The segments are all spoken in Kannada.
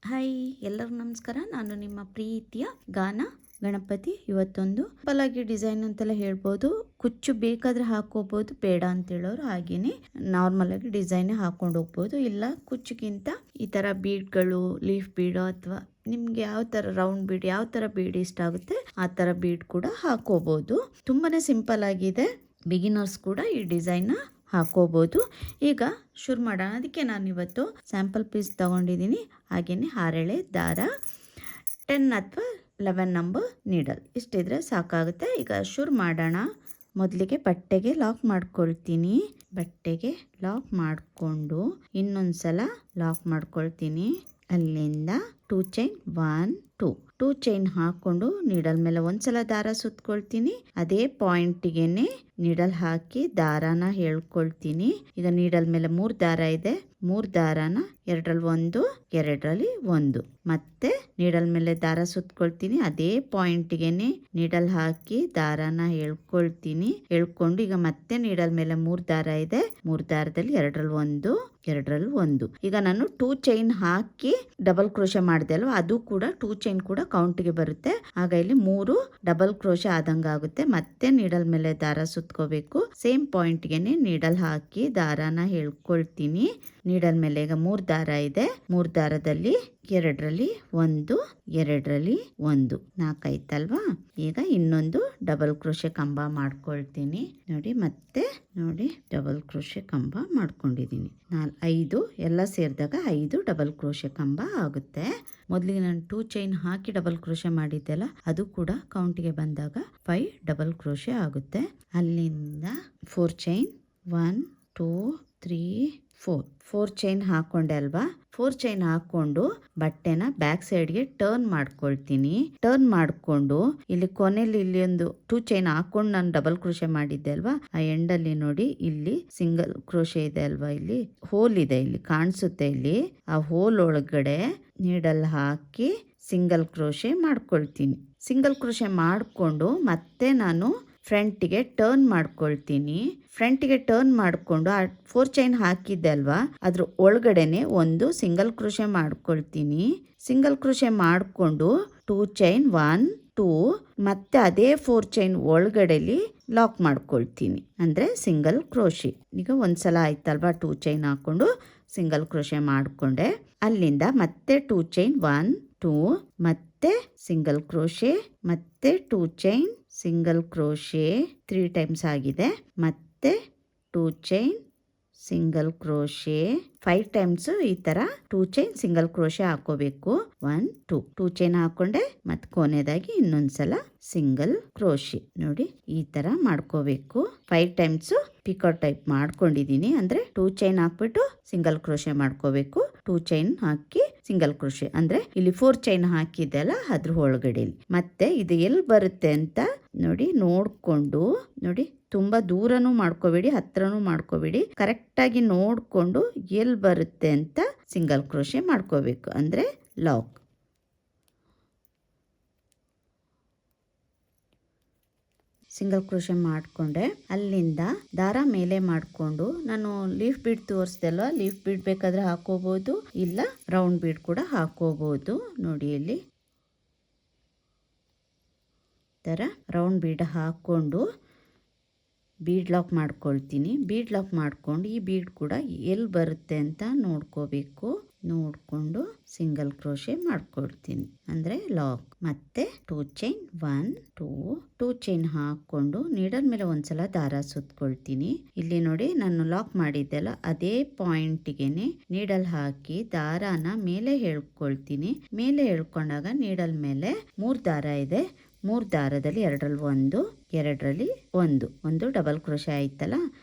ಹಾಯ್, ಎಲ್ಲರಿಗೂ ನಮಸ್ಕಾರ. ನಾನು ನಿಮ್ಮ ಪ್ರೀತಿಯ ಗಾನ ಗಣಪತಿ. ಇವತ್ತೊಂದು ಸಿಂಪಲ್ ಡಿಸೈನ್ ಅಂತೆಲ್ಲ ಹೇಳ್ಬೋದು. ಕುಚ್ಚು ಬೇಕಾದ್ರೆ ಹಾಕೋಬಹುದು, ಬೇಡ ಅಂತ ಹೇಳೋರು ಹಾಗೇನೆ ನಾರ್ಮಲ್ ಆಗಿ ಡಿಸೈನ್ ಹಾಕೊಂಡು ಹೋಗ್ಬೋದು. ಇಲ್ಲ ಕುಚ್ಚುಗಿಂತ ಈ ತರ ಬೀಡ್ಗಳು, ಲೀಫ್ ಬೀಡ್ ಅಥವಾ ನಿಮ್ಗೆ ಯಾವ ತರ ರೌಂಡ್ ಬೀಡ್, ಯಾವ ತರ ಬೀಡ್ ಇಷ್ಟ ಆಗುತ್ತೆ ಆ ತರ ಬೀಡ್ ಕೂಡ ಹಾಕೋಬಹುದು. ತುಂಬಾನೇ ಸಿಂಪಲ್ ಆಗಿದೆ. ಬಿಗಿನರ್ಸ್ ಕೂಡ ಈ ಡಿಸೈನ್ ಹಾಕೋಬಹುದು. ಈಗ ಶುರು ಮಾಡೋಣ. ಅದಕ್ಕೆ ನಾನು ಇವತ್ತು ಸ್ಯಾಂಪಲ್ ಪೀಸ್ ತಗೊಂಡಿದ್ದೀನಿ. ಹಾಗೆಯೇ ಹಾರೆಳೆ ದಾರ, 10 ಅಥವಾ 11 ನಂಬರ್ ನೀಡಲ್, ಇಷ್ಟಿದ್ರೆ ಸಾಕಾಗುತ್ತೆ. ಈಗ ಶುರು ಮಾಡೋಣ. ಮೊದಲಿಗೆ ಬಟ್ಟೆಗೆ ಲಾಕ್ ಮಾಡ್ಕೊಳ್ತೀನಿ. ಬಟ್ಟೆಗೆ ಲಾಕ್ ಮಾಡಿಕೊಂಡು ಇನ್ನೊಂದ್ಸಲ ಲಾಕ್ ಮಾಡ್ಕೊಳ್ತೀನಿ. ಅಲ್ಲಿಂದ 2 ಚೈನ್ 1 2 ಚೈನ್ ಹಾಕೊಂಡು ನೀಡಲ್ ಮೇಲೆ ಒಂದ್ಸಲ ದಾರ ಸುತ್ಕೊಳ್ತೀನಿ. ಅದೇ ಪಾಯಿಂಟಿಗೆನೆ ನೀಡಲ್ ಹಾಕಿ ದಾರಾನ ಹೇಳ್ಕೊಳ್ತೀನಿ. ಈಗ ನೀಡಲ್ ಮೇಲೆ 3 ದಾರ ಇದೆ. 3 ದಾರಾನ 2ರಲ್ಲಿ 1, 2ರಲ್ಲಿ 1 ಮತ್ತೆ ನೀಡಲ್ ಮೇಲೆ ದಾರ ಸುತ್ಕೊಳ್ತೀನಿ. ಅದೇ ಪಾಯಿಂಟಿಗೆನೆ ನೀಡಲ್ ಹಾಕಿ ದಾರಾನ ಹೇಳ್ಕೊಳ್ತೀನಿ. ಹೇಳ್ಕೊಂಡು ಈಗ ಮತ್ತೆ ನೀಡಲ್ ಮೇಲೆ 3 ದಾರ ಇದೆ. 3 ದಾರದಲ್ಲಿ 2ರಲ್ಲಿ 1, 2ರಲ್ಲಿ 1. ಈಗ ನಾನು 2 ಚೈನ್ ಹಾಕಿ ಡಬಲ್ ಕ್ರೋಶೆ ಮಾಡಿದೆ ಅಲ್ವಾ, ಅದು ಕೂಡ 2 ಚೈನ್ ಕೂಡ ಕೌಂಟ್ಗೆ ಬರುತ್ತೆ. ಆಗ ಇಲ್ಲಿ 3 ಡಬಲ್ ಕ್ರೋಶೆ ಆದಂಗೆ ಆಗುತ್ತೆ. ಮತ್ತೆ ನೀಡಲ್ ಮೇಲೆ ದಾರ ಸುತ್ಕೋಬೇಕು. ಸೇಮ್ ಪಾಯಿಂಟ್ಗೆನೆ ನೀಡಲ್ ಹಾಕಿ ದಾರಾನ ಹೇಳ್ಕೊಳ್ತೀನಿ. ನೀಡಲ್ ಮೇಲೆ ಈಗ 3 ದಾರ ಇದೆ. 3 ದಾರದಲ್ಲಿ 2ರಲ್ಲಿ 1, 2ರಲ್ಲಿ 1, 4 ಆಯ್ತಲ್ವಾ. ಈಗ ಇನ್ನೊಂದು ಡಬಲ್ ಕ್ರೋಶೆ ಕಂಬ ಮಾಡ್ಕೊಳ್ತೀನಿ. ಮತ್ತೆ ನೋಡಿ ಡಬಲ್ ಕ್ರೋಶೆ ಕಂಬ ಮಾಡ್ಕೊಂಡಿದ್ದೀನಿ. 5 ಎಲ್ಲ ಸೇರಿದಾಗ 5 ಡಬಲ್ ಕ್ರೋಶೆ ಕಂಬ ಆಗುತ್ತೆ. ಮೊದಲಿಗೆ ನಾನು 2 ಚೈನ್ ಹಾಕಿ ಡಬಲ್ ಕ್ರೋಶೆ ಮಾಡಿದ್ದೆಲ್ಲ, ಅದು ಕೂಡ ಕೌಂಟಿಗೆ ಬಂದಾಗ 5 ಡಬಲ್ ಕ್ರೋಶೆ ಆಗುತ್ತೆ. ಅಲ್ಲಿಂದ 4 ಚೈನ್ 1 2 3 4 ಚೈನ್ ಹಾಕೊಂಡೆ ಅಲ್ವಾ. 4 ಚೈನ್ ಹಾಕೊಂಡು ಬಟ್ಟೆನ ಬ್ಯಾಕ್ ಸೈಡ್ಗೆ ಟರ್ನ್ ಮಾಡ್ಕೊಳ್ತೀನಿ. ಟರ್ನ್ ಮಾಡ್ಕೊಂಡು ಇಲ್ಲಿ ಕೊನೆಯಲ್ಲಿ ಇಲ್ಲಿ ಒಂದು 2 ಚೈನ್ ಹಾಕೊಂಡು ನಾನು ಡಬಲ್ ಕ್ರೋಶೆ ಮಾಡಿದ್ದೆ ಅಲ್ವಾ, ಆ ಎಂಡಲ್ಲಿ ನೋಡಿ ಇಲ್ಲಿ ಸಿಂಗಲ್ ಕ್ರೋಶೆ ಇದೆ ಅಲ್ವಾ, ಇಲ್ಲಿ ಹೋಲ್ ಇದೆ, ಇಲ್ಲಿ ಕಾಣಿಸುತ್ತೆ. ಇಲ್ಲಿ ಆ ಹೋಲ್ ಒಳಗಡೆ ನೀಡಲ್ ಹಾಕಿ ಸಿಂಗಲ್ ಕ್ರೋಶೆ ಮಾಡ್ಕೊಳ್ತೀನಿ. ಸಿಂಗಲ್ ಕ್ರೋಶೆ ಮಾಡಿಕೊಂಡು ಮತ್ತೆ ನಾನು ಫ್ರಂಟಿಗೆ ಟರ್ನ್ ಮಾಡ್ಕೊಳ್ತೀನಿ. ಫ್ರಂಟಿಗೆ ಟರ್ನ್ ಮಾಡಿಕೊಂಡು ಆ 4 ಚೈನ್ ಹಾಕಿದ್ದೆ ಅಲ್ವಾ, ಅದ್ರ ಒಳಗಡೆನೆ ಒಂದು ಸಿಂಗಲ್ ಕ್ರೋಶೆ ಮಾಡ್ಕೊಳ್ತೀನಿ. ಸಿಂಗಲ್ ಕ್ರೋಶೆ ಮಾಡಿಕೊಂಡು 2 ಚೈನ್ 1 2 ಮತ್ತೆ ಅದೇ 4 ಚೈನ್ ಒಳಗಡೆಲಿ ಲಾಕ್ ಮಾಡ್ಕೊಳ್ತೀನಿ, ಅಂದರೆ ಸಿಂಗಲ್ ಕ್ರೋಶೆ. ಈಗ ಒಂದ್ಸಲ ಆಯ್ತಲ್ವಾ, 2 ಚೈನ್ ಹಾಕೊಂಡು ಸಿಂಗಲ್ ಕ್ರೋಶೆ ಮಾಡಿಕೊಂಡೆ. ಅಲ್ಲಿಂದ ಮತ್ತೆ 2 ಚೈನ್ 1 2 ಮತ್ತೆ ಸಿಂಗಲ್ ಕ್ರೋಶೆ, ಮತ್ತೆ 2 ಚೈನ್ ಸಿಂಗಲ್ ಕ್ರೋಶೆ 3 ಟೈಮ್ಸ್ ಆಗಿದೆ. ಮತ್ತೆ 2 ಚೈನ್ ಸಿಂಗಲ್ ಕ್ರೋಶೆ 5 ಟೈಮ್ಸ್ ಈ ತರ 2 ಚೈನ್ ಸಿಂಗಲ್ ಕ್ರೋಶೆ ಹಾಕೋಬೇಕು. 1 2 ಚೈನ್ ಹಾಕೊಂಡೆ. ಮತ್ತೆ ಕೊನೆಯದಾಗಿ ಇನ್ನೊಂದ್ಸಲ ಸಿಂಗಲ್ ಕ್ರೋಶೆ. ನೋಡಿ ಈ ತರ ಮಾಡ್ಕೋಬೇಕು. 5 ಟೈಮ್ಸ್ ಪಿಕಾಟ್ ಟೈಪ್ ಮಾಡ್ಕೊಂಡಿದೀನಿ. ಅಂದ್ರೆ 2 ಚೈನ್ ಹಾಕ್ಬಿಟ್ಟು ಸಿಂಗಲ್ ಕ್ರೋಶೆ ಮಾಡ್ಕೋಬೇಕು. 2 ಚೈನ್ ಹಾಕಿ ಸಿಂಗಲ್ ಕ್ರೋಶೆ, ಅಂದ್ರೆ ಇಲ್ಲಿ 4 ಚೈನ್ ಹಾಕಿದ್ದೆಲ್ಲ ಅದ್ರ ಒಳಗಡೆ. ಮತ್ತೆ ಇದು ಎಲ್ಲಿ ಬರುತ್ತೆ ಅಂತ ನೋಡಿ, ನೋಡ್ಕೊಂಡು ನೋಡಿ, ತುಂಬಾ ದೂರನೂ ಮಾಡ್ಕೋಬೇಡಿ, ಹತ್ರನೂ ಮಾಡ್ಕೋಬೇಡಿ. ಕರೆಕ್ಟ್ ಆಗಿ ನೋಡ್ಕೊಂಡು ಎಲ್ಲಿ ಬರುತ್ತೆ ಅಂತ ಸಿಂಗಲ್ ಕ್ರೋಶೆ ಮಾಡ್ಕೋಬೇಕು, ಅಂದ್ರೆ ಲಾಕ್. ಸಿಂಗಲ್ ಕ್ರೋಶೆ ಮಾಡಿಕೊಂಡೆ. ಅಲ್ಲಿಂದ ದಾರ ಮೇಲೆ ಮಾಡಿಕೊಂಡು ನಾನು ಲೀಫ್ ಬೀಡ್ ತೋರಿಸ್ದಲ್ವ, ಲೀಫ್ ಬೀಡ್ ಬೇಕಾದ್ರೆ ಹಾಕೋಬಹುದು, ಇಲ್ಲ ರೌಂಡ್ ಬೀಡ್ ಕೂಡ ಹಾಕೋಬಹುದು. ನೋಡಿ ಇಲ್ಲಿ ತರ ರೌಂಡ್ ಬೀಡ್ ಹಾಕೊಂಡು ಬೀಡ್ ಲಾಕ್ ಮಾಡ್ಕೊಳ್ತೀನಿ. ಬೀಡ್ ಲಾಕ್ ಮಾಡ್ಕೊಂಡು ಈ ಬೀಡ್ ಕೂಡ ಎಲ್ಲಿ ಬರುತ್ತೆ ಅಂತ ನೋಡ್ಕೋಬೇಕು. ನೋಡ್ಕೊಂಡು ಸಿಂಗಲ್ ಕ್ರೋಶೆ ಮಾಡ್ಕೊಳ್ತೀನಿ, ಅಂದ್ರೆ ಲಾಕ್. ಮತ್ತೆ 2 ಚೈನ್ 1 2 ಚೈನ್ ಹಾಕೊಂಡು ನೀಡಲ್ ಮೇಲೆ ಒಂದ್ಸಲ ದಾರ ಸುತ್ಕೊಳ್ತೀನಿ. ಇಲ್ಲಿ ನೋಡಿ ನಾನು ಲಾಕ್ ಮಾಡಿದ್ದೆಲ್ಲ ಅದೇ ಪಾಯಿಂಟ್ಗೆನೆ ನೀಡಲ್ ಹಾಕಿ ದಾರಾನ ಮೇಲೆ ಹೇಳ್ಕೊಳ್ತೀನಿ. ಮೇಲೆ ಹೇಳ್ಕೊಂಡಾಗ ನೀಡಲ್ ಮೇಲೆ 3 ದಾರ ಇದೆ. 3 ದಾರದಲ್ಲಿ 2ರಲ್ಲಿ 1 2ರಲ್ಲಿ 1 ಡಬಲ್ ಕ್ರೋಶೆ ಆಯ್ತಲ್ಲ.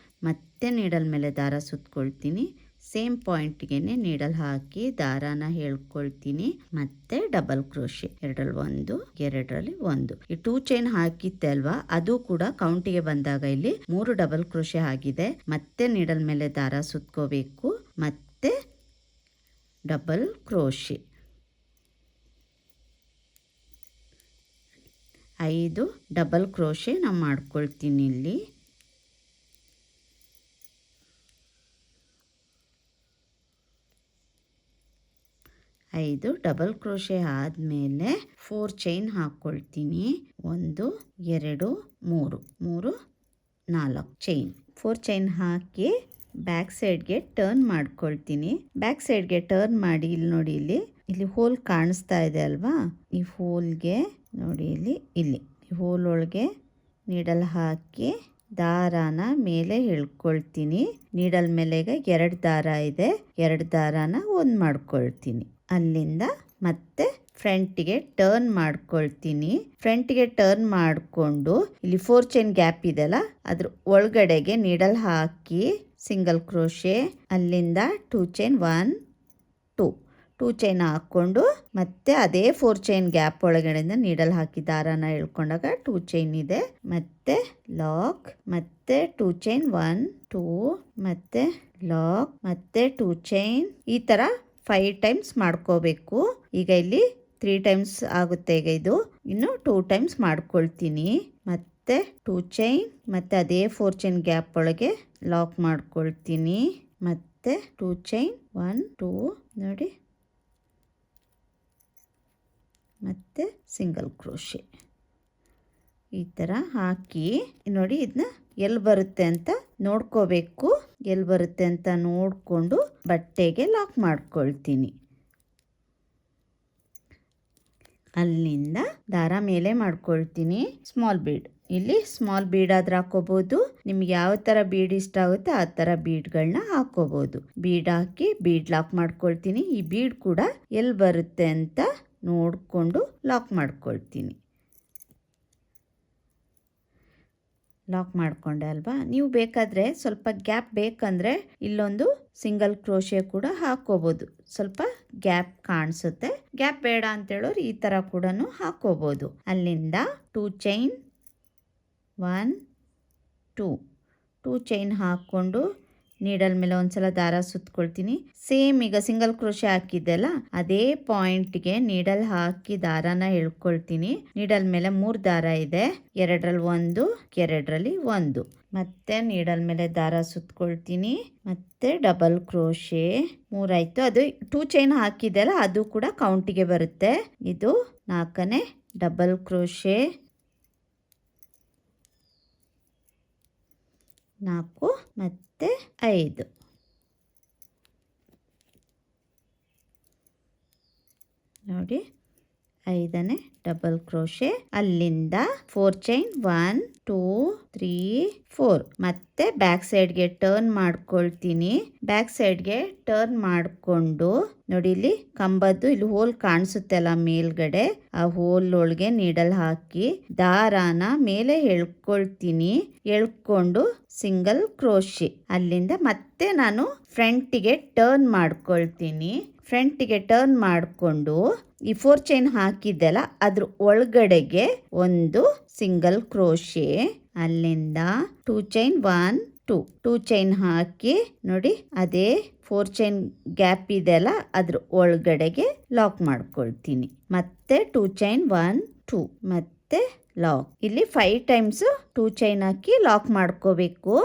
ಮತ್ತೆ ನೀಡಲ್ ಮೇಲೆ ದಾರ ಸುತ್ಕೊಳ್ತೀನಿ. ಸೇಮ್ ಪಾಯಿಂಟ್ಗೆನೆ ನೀಡಲ್ ಹಾಕಿ ದಾರಾನ ಹೇಳ್ಕೊಳ್ತೀನಿ. ಮತ್ತೆ ಡಬಲ್ ಕ್ರೋಶೆ 2ರಲ್ಲಿ 1 2ರಲ್ಲಿ 1. ಈ 2 ಚೈನ್ ಹಾಕಿತ್ತೆ ಅಲ್ವಾ, ಅದು ಕೂಡ ಕೌಂಟಿಗೆ ಬಂದಾಗ ಇಲ್ಲಿ 3 ಡಬಲ್ ಕ್ರೋಶೆ ಆಗಿದೆ. ಮತ್ತೆ ನೀಡಲ್ ಮೇಲೆ ದಾರ ಸುತ್ಕೋಬೇಕು. ಮತ್ತೆ ಡಬಲ್ ಕ್ರೋಶೆ 5 ಡಬಲ್ ಕ್ರೋಶೆ ನಾನು ಮಾಡ್ಕೊಳ್ತೀನಿ. ಇಲ್ಲಿ 5 5 ಡಬಲ್ ಕ್ರೋಶೆ ಆದಮೇಲೆ 4 ಚೈನ್ ಹಾಕ್ಕೊಳ್ತೀನಿ. 1 2 3 4 ಚೈನ್. 4 ಚೈನ್ ಹಾಕಿ ಬ್ಯಾಕ್ ಸೈಡ್ಗೆ ಟರ್ನ್ ಮಾಡ್ಕೊಳ್ತೀನಿ. ಬ್ಯಾಕ್ ಸೈಡ್ಗೆ ಟರ್ನ್ ಮಾಡಿ ಇಲ್ಲಿ ನೋಡಿ, ಇಲ್ಲಿ ಹೋಲ್ ಕಾಣಿಸ್ತಾ ಇದೆ ಅಲ್ವಾ, ಈ ಹೋಲ್ಗೆ ನೋಡಿ ಇಲ್ಲಿ ಈ ಹೋಲ್ ಒಳಗೆ ನೀಡಲ್ ಹಾಕಿ ದಾರಾನ ಮೇಲೆ ಎಳ್ಕೊಳ್ತೀನಿ. ನೀಡಲ್ ಮೇಲೆ ಈಗ 2 ದಾರ ಇದೆ, 2 ದಾರಾನ ಒಂದು ಮಾಡ್ಕೊಳ್ತೀನಿ. ಅಲ್ಲಿಂದ ಮತ್ತೆ ಫ್ರಂಟಿಗೆ ಟರ್ನ್ ಮಾಡ್ಕೊಳ್ತೀನಿ. ಫ್ರಂಟಿಗೆ ಟರ್ನ್ ಮಾಡಿಕೊಂಡು ಇಲ್ಲಿ 4 ಚೈನ್ ಗ್ಯಾಪ್ ಇದೆಲ್ಲ ಅದ್ರ ಒಳಗಡೆಗೆ ನೀಡಲ್ ಹಾಕಿ ಸಿಂಗಲ್ ಕ್ರೋಶೆ, ಅಲ್ಲಿಂದ 2 ಚೈನ್ 1 2 ಚೈನ್ ಹಾಕ್ಕೊಂಡು ಮತ್ತೆ ಅದೇ 4 ಚೈನ್ ಗ್ಯಾಪ್ ಒಳಗಡೆಯಿಂದ ನೀಡಲ್ ಹಾಕಿ ದಾರಾನ ಎಳ್ಕೊಂಡಾಗ 2 ಚೈನ್ ಇದೆ, ಮತ್ತೆ ಲಾಕ್, ಮತ್ತೆ 2 ಚೈನ್ 1 2 ಮತ್ತೆ ಲಾಕ್, ಮತ್ತೆ 2 ಚೈನ್. ಈ ತರ 5 ಟೈಮ್ಸ್ ಮಾಡ್ಕೋಬೇಕು. ಈಗ ಇಲ್ಲಿ 3 ಟೈಮ್ಸ್ ಆಗುತ್ತೆ. ಈಗ ಇದು ಇನ್ನು 2 ಟೈಮ್ಸ್ ಮಾಡ್ಕೊಳ್ತೀನಿ. ಮತ್ತೆ 2 ಚೈನ್, ಮತ್ತೆ ಅದೇ 4 ಚೈನ್ ಗ್ಯಾಪ್ ಒಳಗೆ ಲಾಕ್ ಮಾಡ್ಕೊಳ್ತೀನಿ. ಮತ್ತೆ 2 ಚೈನ್ 1 2 ನೋಡಿ, ಮತ್ತೆ ಸಿಂಗಲ್ ಕ್ರೋಶೆ. ಈ ಥರ ಹಾಕಿ ನೋಡಿ, ಇದನ್ನ ಎಲ್ಲಿ ಬರುತ್ತೆ ಅಂತ ನೋಡ್ಕೋಬೇಕು. ಎಲ್ಲಿ ಬರುತ್ತೆ ಅಂತ ನೋಡಿಕೊಂಡು ಬಟ್ಟೆಗೆ ಲಾಕ್ ಮಾಡ್ಕೊಳ್ತೀನಿ. ಅಲ್ಲಿಂದ ದಾರ ಮೇಲೆ ಮಾಡ್ಕೊಳ್ತೀನಿ. ಸ್ಮಾಲ್ ಬೀಡ್, ಇಲ್ಲಿ ಸ್ಮಾಲ್ ಬೀಡ್ ಆದ್ರೆ ಹಾಕೋಬಹುದು. ನಿಮ್ಗೆ ಯಾವ ಥರ ಬೀಡ್ ಇಷ್ಟ ಆಗುತ್ತೆ ಆ ಥರ ಬೀಡ್ಗಳನ್ನ ಹಾಕೋಬಹುದು. ಬೀಡ್ ಹಾಕಿ ಬೀಡ್ ಲಾಕ್ ಮಾಡ್ಕೊಳ್ತೀನಿ. ಈ ಬೀಡ್ ಕೂಡ ಎಲ್ಲಿ ಬರುತ್ತೆ ಅಂತ ನೋಡಿಕೊಂಡು ಲಾಕ್ ಮಾಡ್ಕೊಳ್ತೀನಿ. ಲಾಕ್ ಮಾಡಿಕೊಂಡೆ ಅಲ್ವಾ. ನೀವು ಬೇಕಾದರೆ ಸ್ವಲ್ಪ ಗ್ಯಾಪ್ ಬೇಕಂದರೆ ಇಲ್ಲೊಂದು ಸಿಂಗಲ್ ಕ್ರೋಶೆ ಕೂಡ ಹಾಕೋಬೋದು. ಸ್ವಲ್ಪ ಗ್ಯಾಪ್ ಕಾಣಿಸುತ್ತೆ. ಗ್ಯಾಪ್ ಬೇಡ ಅಂತೇಳೋರು ಈ ಥರ ಕೂಡ ಹಾಕೋಬೋದು. ಅಲ್ಲಿಂದ 2 ಚೈನ್ 1 2 ಚೈನ್ ಹಾಕ್ಕೊಂಡು ನೀಡಲ್ ಮೇಲೆ ಒಂದ್ಸಲ ದಾರ ಸುತ್ಕೊಳ್ತೀನಿ. ಸೇಮ್ ಈಗ ಸಿಂಗಲ್ ಕ್ರೋಶೆ ಹಾಕಿದ್ದೆಲ್ಲ ಅದೇ ಪಾಯಿಂಟ್ಗೆ ನೀಡಲ್ ಹಾಕಿ ದಾರಾನ ಎಳ್ಕೊಳ್ತೀನಿ. ನೀಡಲ್ ಮೇಲೆ 3 ದಾರ ಇದೆ, 2ರಲ್ಲಿ 1 2ರಲ್ಲಿ 1. ಮತ್ತೆ ನೀಡಲ್ ಮೇಲೆ ದಾರ ಸುತ್ಕೊಳ್ತೀನಿ. ಮತ್ತೆ ಡಬಲ್ ಕ್ರೋಶೆ 3 ಆಯ್ತು. ಅದು 2 ಚೈನ್ ಹಾಕಿದ್ದೆಲ್ಲ ಅದು ಕೂಡ ಕೌಂಟಿಗೆ ಬರುತ್ತೆ. ಇದು 4ನೇ ಡಬಲ್ ಕ್ರೋಶೆ 4 ಮತ್ತೆ 5. ನೋಡಿ, 5ನೇ ಡಬಲ್ ಕ್ರೋಶೆ. ಅಲ್ಲಿಂದ 4 ಚೈನ್ 1 2 3 4 ಮತ್ತೆ ಬ್ಯಾಕ್ ಸೈಡ್ಗೆ ಟರ್ನ್ ಮಾಡ್ಕೊಳ್ತೀನಿ. ಬ್ಯಾಕ್ ಸೈಡ್ಗೆ ಟರ್ನ್ ಮಾಡಿಕೊಂಡು ನೋಡಿ, ಇಲ್ಲಿ ಕಂಬದ್ದು ಇಲ್ಲಿ ಹೋಲ್ ಕಾಣಿಸುತ್ತೆ ಅಲ್ಲ ಮೇಲ್ಗಡೆ, ಆ ಹೋಲ್ ಒಳಗೆ ನೀಡಲ್ ಹಾಕಿ ದಾರಾನ ಮೇಲೆ ಎಳ್ಕೊಳ್ತೀನಿ. ಎಳ್ಕೊಂಡು ಸಿಂಗಲ್ ಕ್ರೋಶೆ. ಅಲ್ಲಿಂದ ಮತ್ತೆ ನಾನು ಫ್ರಂಟಿಗೆ ಟರ್ನ್ ಮಾಡ್ಕೊಳ್ತೀನಿ. ಫ್ರಂಟಿಗೆ ಟರ್ನ್ ಮಾಡಿಕೊಂಡು ಈ 4 ಚೈನ್ ಹಾಕಿದ್ದೆಲ್ಲ ಅದ್ರ ಒಳಗಡೆಗೆ ಒಂದು ಸಿಂಗಲ್ ಕ್ರೋಶೆ. ಅಲ್ಲಿಂದ 2 ಚೈನ್ 1 2 ಚೈನ್ ಹಾಕಿ ನೋಡಿ, ಅದೇ 4 ಚೈನ್ ಗ್ಯಾಪ್ ಇದೆಲ್ಲ ಅದ್ರ ಒಳಗಡೆಗೆ ಲಾಕ್ ಮಾಡ್ಕೊಳ್ತೀನಿ. ಮತ್ತೆ 2 ಚೈನ್ 1 2 ಮತ್ತೆ ಲಾಕ್. ಇಲ್ಲಿ 5 ಟೈಮ್ಸ್ 2 ಚೈನ್ ಹಾಕಿ ಲಾಕ್ ಮಾಡ್ಕೋಬೇಕು.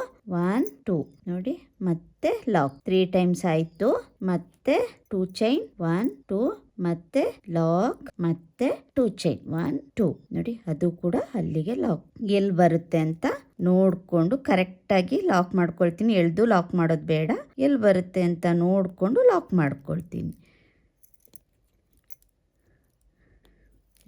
1 2 ನೋಡಿ, ಮತ್ತೆ ಲಾಕ್ 3 ಟೈಮ್ಸ್ ಆಯ್ತು. ಮತ್ತೆ 2 ಚೈನ್ 1 2 ಮತ್ತೆ ಲಾಕ್, ಮತ್ತೆ 2 ಚೈನ್ 1 2 ನೋಡಿ, ಅದು ಕೂಡ ಅಲ್ಲಿಗೆ ಲಾಕ್. ಎಲ್ಲಿ ಬರುತ್ತೆ ಅಂತ ನೋಡ್ಕೊಂಡು ಕರೆಕ್ಟಾಗಿ ಲಾಕ್ ಮಾಡ್ಕೊಳ್ತೀನಿ. ಎಳ್ದು ಲಾಕ್ ಮಾಡೋದು ಬೇಡ, ಎಲ್ಲಿ ಬರುತ್ತೆ ಅಂತ ನೋಡಿಕೊಂಡು ಲಾಕ್ ಮಾಡ್ಕೊಳ್ತೀನಿ.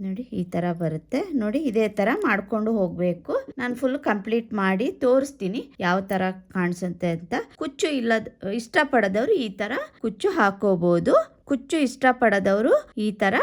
ನೋಡಿ, ಈ ಥರ ಬರುತ್ತೆ. ನೋಡಿ, ಇದೇ ಥರ ಮಾಡಿಕೊಂಡು ಹೋಗಬೇಕು. ನಾನು ಫುಲ್ ಕಂಪ್ಲೀಟ್ ಮಾಡಿ ತೋರಿಸ್ತೀನಿ ಯಾವ ಥರ ಕಾಣಿಸುತ್ತೆ ಅಂತ. ಕುಚ್ಚು ಇಷ್ಟಪಡೋದವರು ಈ ಥರ ಕುಚ್ಚು ಹಾಕೋಬಹುದು. ಕುಚ್ಚು ಇಷ್ಟಪಡೋದವರು ಈ ಥರ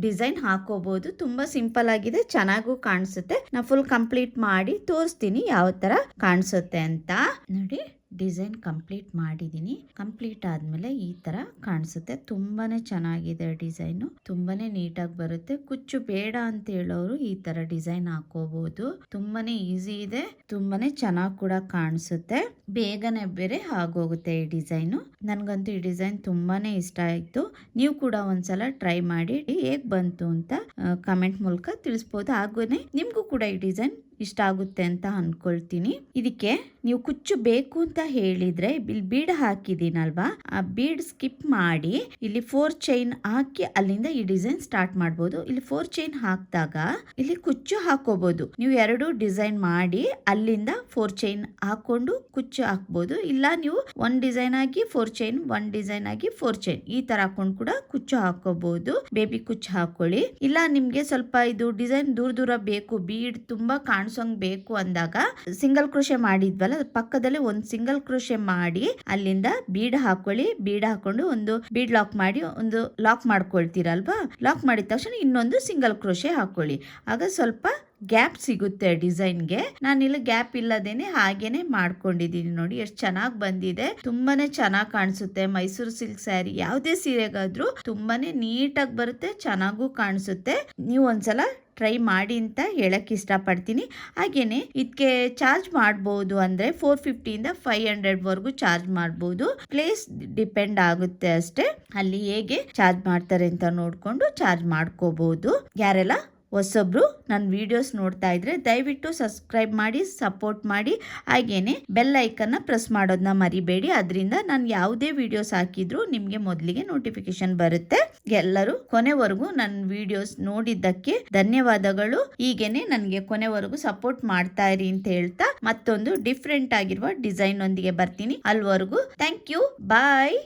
ಡಿಸೈನ್ ಹಾಕೋಬಹುದು. ತುಂಬ ಸಿಂಪಲ್ ಆಗಿದೆ, ಚೆನ್ನಾಗೂ ಕಾಣಿಸುತ್ತೆ. ನಾನು ಫುಲ್ ಕಂಪ್ಲೀಟ್ ಮಾಡಿ ತೋರಿಸ್ತೀನಿ ಯಾವ ಥರ ಕಾಣಿಸುತ್ತೆ ಅಂತ. ನೋಡಿ, ಡಿಸೈನ್ ಕಂಪ್ಲೀಟ್ ಮಾಡಿದ್ದೀನಿ. ಕಂಪ್ಲೀಟ್ ಆದಮೇಲೆ ಈ ಥರ ಕಾಣಿಸುತ್ತೆ. ತುಂಬಾ ಚೆನ್ನಾಗಿದೆ ಡಿಸೈನು, ತುಂಬಾ ನೀಟಾಗಿ ಬರುತ್ತೆ. ಕುಚ್ಚು ಬೇಡ ಅಂತ ಹೇಳೋರು ಈ ಥರ ಡಿಸೈನ್ ಹಾಕೋಬಹುದು. ತುಂಬಾ ಈಸಿ ಇದೆ, ತುಂಬಾ ಚೆನ್ನಾಗಿ ಕೂಡ ಕಾಣಿಸುತ್ತೆ. ಬೇಗನೆ ಬೇರೆ ಆಗೋಗುತ್ತೆ ಈ ಡಿಸೈನು. ನನಗಂತೂ ಈ ಡಿಸೈನ್ ತುಂಬಾ ಇಷ್ಟ ಆಯಿತು. ನೀವು ಕೂಡ ಒಂದ್ಸಲ ಟ್ರೈ ಮಾಡಿ ಹೇಗೆ ಬಂತು ಅಂತ ಕಮೆಂಟ್ ಮೂಲಕ ತಿಳಿಸ್ಬೋದು. ಹಾಗೇನೆ ನಿಮಗೂ ಕೂಡ ಈ ಡಿಸೈನ್ ಇಷ್ಟ ಆಗುತ್ತೆ ಅಂತ ಅನ್ಕೊಳ್ತೀನಿ. ಇದಕ್ಕೆ ನೀವು ಕುಚ್ಚು ಬೇಕು ಅಂತ ಹೇಳಿದ್ರೆ ಇಲ್ಲಿ ಬೀಡ್ ಹಾಕಿದೀನಲ್ವಾ, ಆ ಬೀಡ್ ಸ್ಕಿಪ್ ಮಾಡಿ ಇಲ್ಲಿ 4 ಚೈನ್ ಹಾಕಿ ಅಲ್ಲಿಂದ ಈ ಡಿಸೈನ್ ಸ್ಟಾರ್ಟ್ ಮಾಡ್ಬೋದು. ಇಲ್ಲಿ 4 ಚೈನ್ ಹಾಕಿದಾಗ ಇಲ್ಲಿ ಕುಚ್ಚು ಹಾಕೋಬಹುದು. ನೀವು 2 ಡಿಸೈನ್ ಮಾಡಿ ಅಲ್ಲಿಂದ 4 ಚೈನ್ ಹಾಕೊಂಡು ಕುಚ್ಚು ಹಾಕ್ಬೋದು. ಇಲ್ಲ ನೀವು 1 ಡಿಸೈನ್ ಆಗಿ 4 ಚೈನ್, 1 ಡಿಸೈನ್ ಆಗಿ 4 ಚೈನ್ ಈ ತರ ಹಾಕೊಂಡು ಕೂಡ ಕುಚ್ಚು ಹಾಕೋಬಹುದು. ಬೇಬಿ ಕುಚ್ಚು ಹಾಕೊಳ್ಳಿ. ಇಲ್ಲ ನಿಮ್ಗೆ ಸ್ವಲ್ಪ ಇದು ಡಿಸೈನ್ ದೂರ ದೂರ ಬೇಕು, ಬೀಡ್ ತುಂಬಾ ಕಾಣಿಸೋಂಗ್ ಬೇಕು ಅಂದಾಗ ಸಿಂಗಲ್ ಕ್ರೋಶೆ ಮಾಡಿದ್ವಲ್ಲ, ಪಕ್ಕದಲ್ಲಿ ಒಂದು ಸಿಂಗಲ್ ಕ್ರೋಶೆ ಮಾಡಿ ಅಲ್ಲಿಂದ ಬೀಡ್ ಹಾಕೊಳ್ಳಿ. ಬೀಡ್ ಹಾಕೊಂಡು ಒಂದು ಬೀಡ್ ಲಾಕ್ ಮಾಡಿ ಒಂದು ಲಾಕ್ ಮಾಡ್ಕೊಳ್ತೀರಲ್ವಾ, ಲಾಕ್ ಮಾಡಿದ ತಕ್ಷಣ ಇನ್ನೊಂದು ಸಿಂಗಲ್ ಕ್ರೋಶೆ ಹಾಕೊಳ್ಳಿ. ಆಗ ಸ್ವಲ್ಪ ಗ್ಯಾಪ್ ಸಿಗುತ್ತೆ ಡಿಸೈನ್ಗೆ. ನಾನಿಲ್ಲಿ ಗ್ಯಾಪ್ ಇಲ್ಲದೇನೆ ಹಾಗೇನೆ ಮಾಡ್ಕೊಂಡಿದ್ದೀನಿ. ನೋಡಿ ಎಷ್ಟು ಚೆನ್ನಾಗಿ ಬಂದಿದೆ, ತುಂಬಾನೇ ಚೆನ್ನಾಗಿ ಕಾಣಿಸುತ್ತೆ. ಮೈಸೂರು ಸಿಲ್ಕ್ ಸ್ಯಾರಿ ಯಾವುದೇ ಸೀರೆಗಾದ್ರೂ ತುಂಬಾನೇ ನೀಟಾಗಿ ಬರುತ್ತೆ, ಚೆನ್ನಾಗೂ ಕಾಣಿಸುತ್ತೆ. ನೀವು ಒಂದ್ಸಲ ಟ್ರೈ ಮಾಡಿ ಅಂತ ಹೇಳಕ್ ಇಷ್ಟಪಡ್ತೀನಿ. ಹಾಗೇನೆ ಇದಕ್ಕೆ ಚಾರ್ಜ್ ಮಾಡ್ಬೋದು ಅಂದ್ರೆ 450 ಇಂದ 500 ವರೆಗೂ ಚಾರ್ಜ್ ಮಾಡ್ಬೋದು. ಪ್ಲೇಸ್ ಡಿಪೆಂಡ್ ಆಗುತ್ತೆ ಅಷ್ಟೇ, ಅಲ್ಲಿ ಹೇಗೆ ಚಾರ್ಜ್ ಮಾಡ್ತಾರೆ ಅಂತ ನೋಡ್ಕೊಂಡು ಚಾರ್ಜ್ ಮಾಡ್ಕೋಬಹುದು. ಯಾರೆಲ್ಲ ಹೊಸೊಬ್ರು ನನ್ನ ವಿಡಿಯೋಸ್ ನೋಡ್ತಾ ಇದ್ರೆ ದಯವಿಟ್ಟು ಸಬ್ಸ್ಕ್ರೈಬ್ ಮಾಡಿ, ಸಪೋರ್ಟ್ ಮಾಡಿ. ಹಾಗೇನೆ ಬೆಲ್ ಐಕನ್ನ ಪ್ರೆಸ್ ಮಾಡೋದನ್ನ ಮರಿಬೇಡಿ. ಅದರಿಂದ ನಾನು ಯಾವುದೇ ವಿಡಿಯೋಸ್ ಹಾಕಿದ್ರು ನಿಮಗೆ ಮೊದಲಿಗೆ ನೋಟಿಫಿಕೇಶನ್ ಬರುತ್ತೆ. ಎಲ್ಲರೂ ಕೊನೆವರೆಗೂ ನನ್ನ ವಿಡಿಯೋಸ್ ನೋಡಿದ್ದಕ್ಕೆ ಧನ್ಯವಾದಗಳು. ಹೀಗೇನೆ ನನಗೆ ಕೊನೆವರೆಗೂ ಸಪೋರ್ಟ್ ಮಾಡ್ತಾ ಇರಿ ಅಂತ ಹೇಳ್ತಾ ಮತ್ತೊಂದು ಡಿಫ್ರೆಂಟ್ ಆಗಿರುವ ಡಿಸೈನ್ ಒಂದಿಗೆ ಬರ್ತೀನಿ. ಅಲ್ಲಿವರೆಗೂ ಥ್ಯಾಂಕ್ ಯು, ಬಾಯ್.